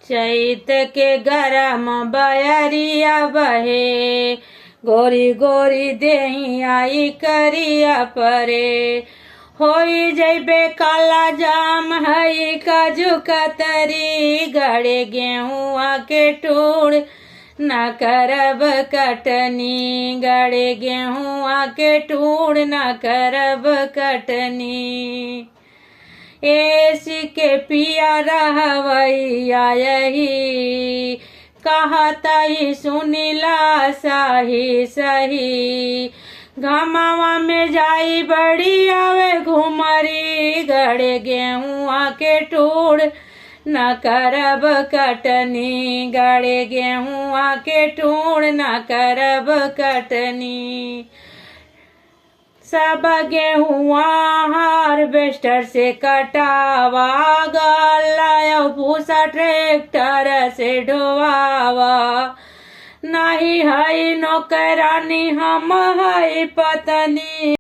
चैत के गरम बयरिया बहे, गोरी गोरी देहिया करिया परे। होई जैबे काला जाम हई काजू कतरी, गड़े गेहुआ के टूड़ न करब कटनी, गड़े गेहुआ के टूड़ न करब कटनी। एसी के पिया रहवैया यही, कहतई सुनिला सही सही। घमावा में जाई बड़ी आवे घुमरी, गड़े गेहुआ के टूड़ न करब कटनी, गड़े गेहुआ के टूड़ न करब कटनी। सब गेहुआ हार्वेस्टर से कटावा, गलाया भूसा ट्रैक्टर से ढोवावा। नहीं हई नौकरानी हम हई पत्नी।